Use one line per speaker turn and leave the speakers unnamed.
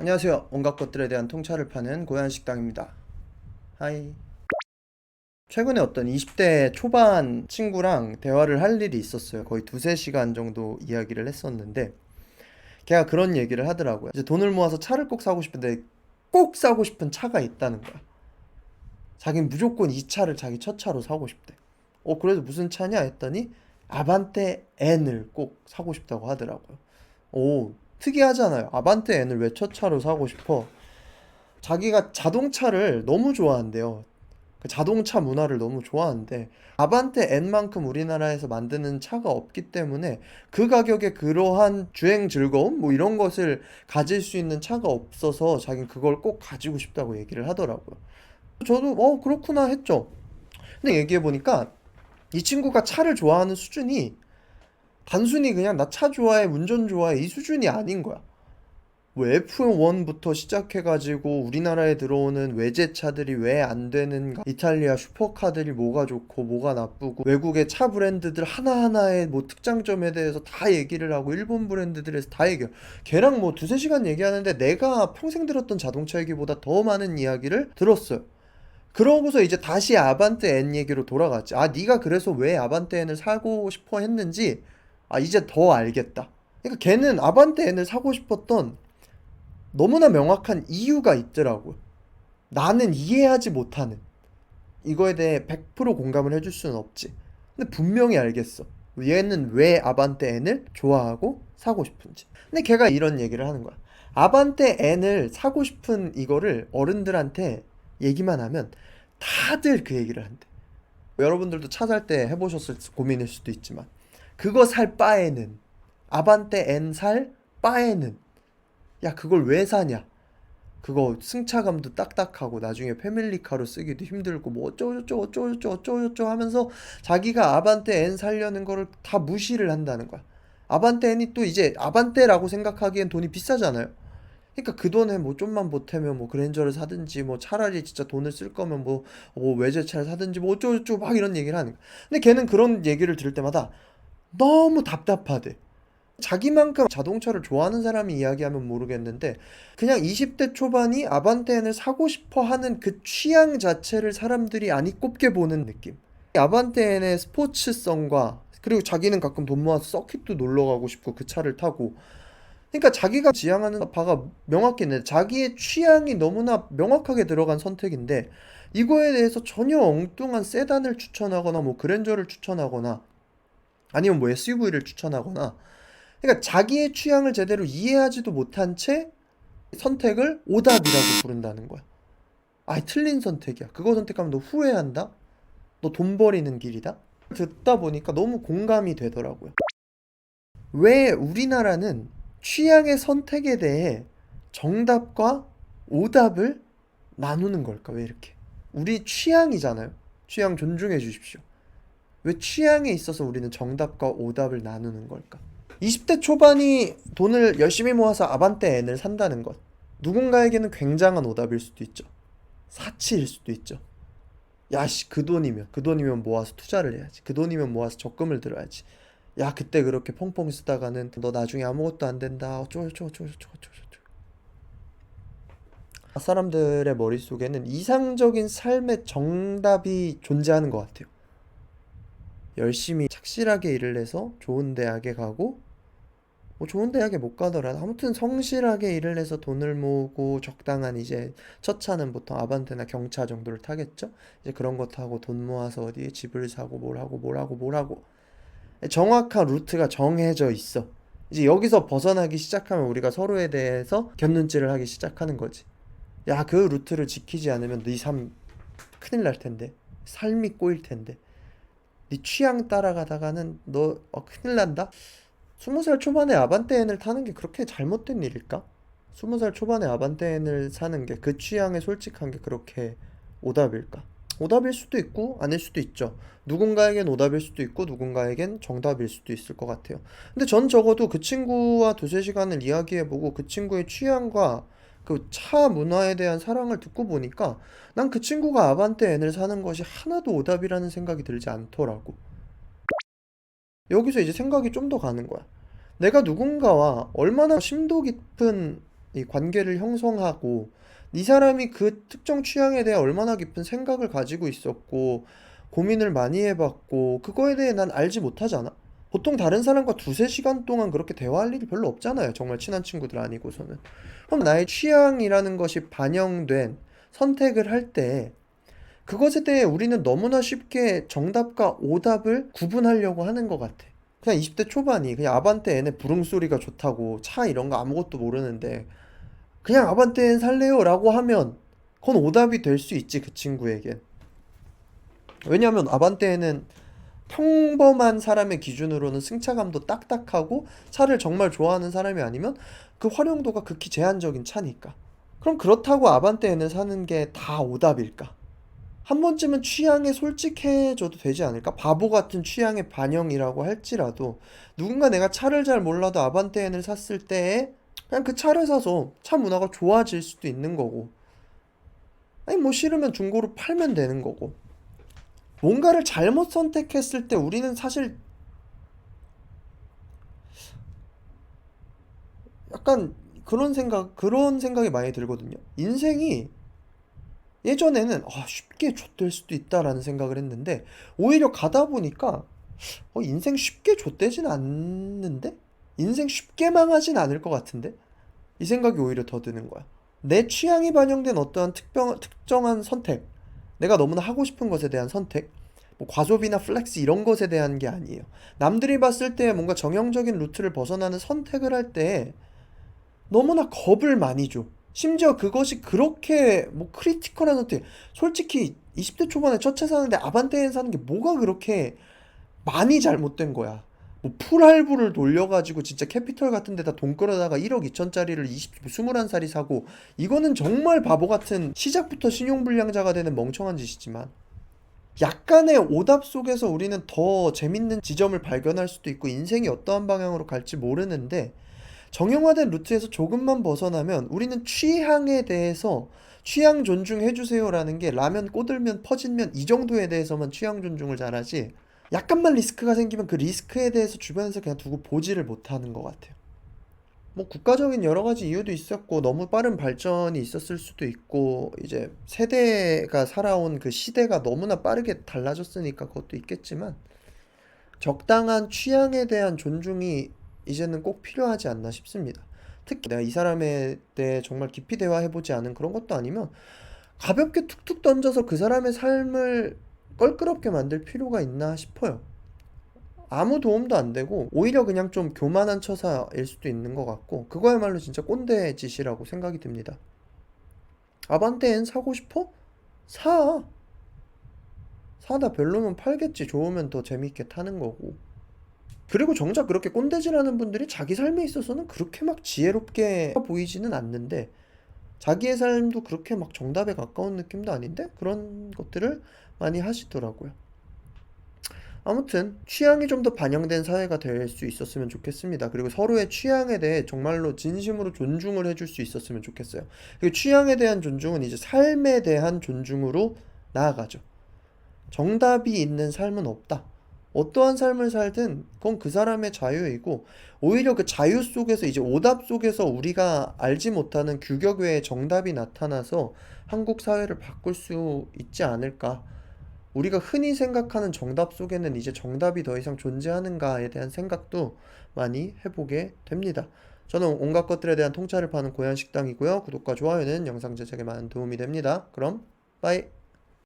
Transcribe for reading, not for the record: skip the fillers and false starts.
안녕하세요. 온갖 것들에 대한 통찰을 파는 고양식당입니다. 하이. 최근에 어떤 20대 초반 친구랑 대화를 할 일이 있었어요. 거의 두세 시간 정도 이야기를 했었는데 걔가 그런 얘기를 하더라고요. 이제 돈을 모아서 차를 꼭 사고 싶은데 꼭 사고 싶은 차가 있다는 거야. 자기는 무조건 이 차를 자기 첫 차로 사고 싶대. 그래도 무슨 차냐 했더니 아반떼 N을 꼭 사고 싶다고 하더라고요. 특이하잖아요. 아반떼 N을 왜 첫 차로 사고 싶어? 자기가 자동차를 너무 좋아한대요. 그 자동차 문화를 너무 좋아하는데 아반떼 N만큼 우리나라에서 만드는 차가 없기 때문에 그 가격에 그러한 주행 즐거움 뭐 이런 것을 가질 수 있는 차가 없어서 자기는 그걸 꼭 가지고 싶다고 얘기를 하더라고요. 저도 그렇구나 했죠. 근데 얘기해 보니까 이 친구가 차를 좋아하는 수준이 단순히 그냥 나 차 좋아해 운전 좋아해 이 수준이 아닌 거야. 뭐 F1부터 시작해가지고 우리나라에 들어오는 외제차들이 왜 안 되는가, 이탈리아 슈퍼카들이 뭐가 좋고 뭐가 나쁘고, 외국의 차 브랜드들 하나하나의 뭐 특장점에 대해서 다 얘기를 하고, 일본 브랜드들에서 다 얘기해. 걔랑 뭐 두세 시간 얘기하는데 내가 평생 들었던 자동차 얘기보다 더 많은 이야기를 들었어요. 그러고서 이제 다시 아반떼 N 얘기로 돌아갔지. 네가 그래서 왜 아반떼 N을 사고 싶어 했는지 이제 더 알겠다. 그러니까 걔는 아반떼 N을 사고 싶었던 너무나 명확한 이유가 있더라고요. 나는 이해하지 못하는 이거에 대해 100% 공감을 해줄 수는 없지. 근데 분명히 알겠어. 얘는 왜 아반떼 N을 좋아하고 사고 싶은지. 근데 걔가 이런 얘기를 하는 거야. 아반떼 N을 사고 싶은 이거를 어른들한테 얘기만 하면 다들 그 얘기를 한대. 여러분들도 차 살 때 해보셨을 고민일 수도 있지만 그거 살 바에는 아반떼 N 살 바에는 야 그걸 왜 사냐, 그거 승차감도 딱딱하고 나중에 패밀리카로 쓰기도 힘들고 뭐 어쩌고저쩌고 어쩌고저쩌고 어쩌고저쩌고 하면서 자기가 아반떼 N 살려는 거를 다 무시를 한다는 거야. 아반떼 N이 또 이제 아반떼라고 생각하기엔 돈이 비싸잖아요. 그러니까 그 돈에 뭐 좀만 보태면 뭐 그랜저를 사든지 뭐 차라리 진짜 돈을 쓸 거면 뭐 외제차를 사든지 뭐 어쩌고저쩌고 막 이런 얘기를 하는 거야. 근데 걔는 그런 얘기를 들을 때마다 너무 답답하대. 자기만큼 자동차를 좋아하는 사람이 이야기하면 모르겠는데 그냥 20대 초반이 아반떼 N을 사고 싶어 하는 그 취향 자체를 사람들이 안 꼽게 보는 느낌. 아반떼 N의 스포츠성과 그리고 자기는 가끔 돈 모아서 서킷도 놀러 가고 싶고 그 차를 타고, 그러니까 자기가 지향하는 바가 명확히 있는데 자기의 취향이 너무나 명확하게 들어간 선택인데 이거에 대해서 전혀 엉뚱한 세단을 추천하거나 뭐 그랜저를 추천하거나 아니면 뭐 SUV를 추천하거나, 그러니까 자기의 취향을 제대로 이해하지도 못한 채 선택을 오답이라고 부른다는 거야. 틀린 선택이야. 그거 선택하면 너 후회한다? 너 돈 버리는 길이다? 듣다 보니까 너무 공감이 되더라고요. 왜 우리나라는 취향의 선택에 대해 정답과 오답을 나누는 걸까? 왜 이렇게? 우리 취향이잖아요. 취향 존중해 주십시오. 왜 취향에 있어서 우리는 정답과 오답을 나누는 걸까? 20대 초반이 돈을 열심히 모아서 아반떼 N을 산다는 것. 누군가에게는 굉장한 오답일 수도 있죠. 사치일 수도 있죠. 야, 씨, 그 돈이면 모아서 투자를 해야지. 그 돈이면 모아서 적금을 들어야지. 야, 그때 그렇게 펑펑 쓰다가는 너 나중에 아무것도 안 된다. 어쩌고저쩌고저쩌고저쩌고. 사람들의 머릿속에는 이상적인 삶의 정답이 존재하는 것 같아요. 열심히 착실하게 일을 해서 좋은 대학에 가고 뭐 좋은 대학에 못 가더라도 아무튼 성실하게 일을 해서 돈을 모으고 적당한 이제 첫 차는 보통 아반떼나 경차 정도를 타겠죠. 이제 그런 거 타고 돈 모아서 어디에 집을 사고 뭘 하고 뭘 하고 뭘 하고 정확한 루트가 정해져 있어. 이제 여기서 벗어나기 시작하면 우리가 서로에 대해서 곁눈질을 하기 시작하는 거지. 야, 그 루트를 지키지 않으면 네 삶 큰일 날 텐데. 삶이 꼬일 텐데. 네 취향 따라가다가는 너 큰일 난다. 20살 초반에 아반떼 N을 타는 게 그렇게 잘못된 일일까? 20살 초반에 아반떼 N을 사는 게 그 취향에 솔직한 게 그렇게 오답일까? 오답일 수도 있고 아닐 수도 있죠. 누군가에겐 오답일 수도 있고 누군가에겐 정답일 수도 있을 것 같아요. 근데 전 적어도 그 친구와 두세 시간을 이야기해보고 그 친구의 취향과 그 차 문화에 대한 사랑을 듣고 보니까 난 그 친구가 아반떼 N을 사는 것이 하나도 오답이라는 생각이 들지 않더라고. 여기서 이제 생각이 좀 더 가는 거야. 내가 누군가와 얼마나 심도 깊은 이 관계를 형성하고 이 사람이 그 특정 취향에 대해 얼마나 깊은 생각을 가지고 있었고 고민을 많이 해봤고 그거에 대해 난 알지 못하잖아. 보통 다른 사람과 두세 시간 동안 그렇게 대화할 일이 별로 없잖아요. 정말 친한 친구들 아니고서는. 그럼 나의 취향이라는 것이 반영된 선택을 할 때 그것에 대해 우리는 너무나 쉽게 정답과 오답을 구분하려고 하는 것 같아. 그냥 20대 초반이 그냥 아반떼 N의 부릉소리가 좋다고 차 이런 거 아무것도 모르는데 그냥 아반떼 N 살래요 라고 하면 그건 오답이 될 수 있지 그 친구에겐. 왜냐하면 아반떼 N은 평범한 사람의 기준으로는 승차감도 딱딱하고 차를 정말 좋아하는 사람이 아니면 그 활용도가 극히 제한적인 차니까. 그럼 그렇다고 아반떼 N을 사는 게 다 오답일까? 한 번쯤은 취향에 솔직해져도 되지 않을까? 바보 같은 취향의 반영이라고 할지라도 누군가 내가 차를 잘 몰라도 아반떼 N을 샀을 때 그냥 그 차를 사서 차 문화가 좋아질 수도 있는 거고 아니 뭐 싫으면 중고로 팔면 되는 거고 뭔가를 잘못 선택했을 때 우리는 사실 약간 그런 생각이 많이 들거든요. 인생이 예전에는 쉽게 좆될 수도 있다라는 생각을 했는데 오히려 가다 보니까 인생 쉽게 좆되진 않는데? 인생 쉽게 망하진 않을 것 같은데? 이 생각이 오히려 더 드는 거야. 내 취향이 반영된 어떠한 특정한 선택, 내가 너무나 하고 싶은 것에 대한 선택, 뭐 과소비나 플렉스 이런 것에 대한 게 아니에요. 남들이 봤을 때 뭔가 정형적인 루트를 벗어나는 선택을 할 때 너무나 겁을 많이 줘. 심지어 그것이 그렇게 뭐 크리티컬한 선택. 솔직히 20대 초반에 첫 차 사는데 아반떼엔 사는 게 뭐가 그렇게 많이 잘못된 거야. 뭐 풀할부를 돌려가지고 진짜 캐피털 같은 데다 돈 끌어다가 1억 2천짜리를 21살이 사고 이거는 정말 바보 같은 시작부터 신용불량자가 되는 멍청한 짓이지만 약간의 오답 속에서 우리는 더 재밌는 지점을 발견할 수도 있고 인생이 어떠한 방향으로 갈지 모르는데 정형화된 루트에서 조금만 벗어나면 우리는 취향에 대해서 취향 존중해주세요라는 게 라면 꼬들면 퍼진면 이 정도에 대해서만 취향 존중을 잘하지 약간만 리스크가 생기면 그 리스크에 대해서 주변에서 그냥 두고 보지를 못하는 것 같아요. 뭐 국가적인 여러 가지 이유도 있었고 너무 빠른 발전이 있었을 수도 있고 이제 세대가 살아온 그 시대가 너무나 빠르게 달라졌으니까 그것도 있겠지만 적당한 취향에 대한 존중이 이제는 꼭 필요하지 않나 싶습니다. 특히 내가 이 사람에 대해 정말 깊이 대화해보지 않은 그런 것도 아니면 가볍게 툭툭 던져서 그 사람의 삶을 껄끄럽게 만들 필요가 있나 싶어요. 아무 도움도 안 되고 오히려 그냥 좀 교만한 처사일 수도 있는 것 같고 그거야말로 진짜 꼰대 짓이라고 생각이 듭니다. 아반떼엔 사고 싶어? 사. 사다 별로면 팔겠지. 좋으면 더 재밌게 타는 거고. 그리고 정작 그렇게 꼰대질하는 분들이 자기 삶에 있어서는 그렇게 막 지혜롭게 보이지는 않는데 자기의 삶도 그렇게 막 정답에 가까운 느낌도 아닌데 그런 것들을 많이 하시더라고요. 아무튼 취향이 좀 더 반영된 사회가 될 수 있었으면 좋겠습니다. 그리고 서로의 취향에 대해 정말로 진심으로 존중을 해줄 수 있었으면 좋겠어요. 그 취향에 대한 존중은 이제 삶에 대한 존중으로 나아가죠. 정답이 있는 삶은 없다. 어떠한 삶을 살든 그건 그 사람의 자유이고 오히려 그 자유 속에서 이제 오답 속에서 우리가 알지 못하는 규격 외의 정답이 나타나서 한국 사회를 바꿀 수 있지 않을까. 우리가 흔히 생각하는 정답 속에는 이제 정답이 더 이상 존재하는가에 대한 생각도 많이 해보게 됩니다. 저는 온갖 것들에 대한 통찰을 파는 고얀식당이고요. 구독과 좋아요는 영상 제작에 많은 도움이 됩니다. 그럼 빠이.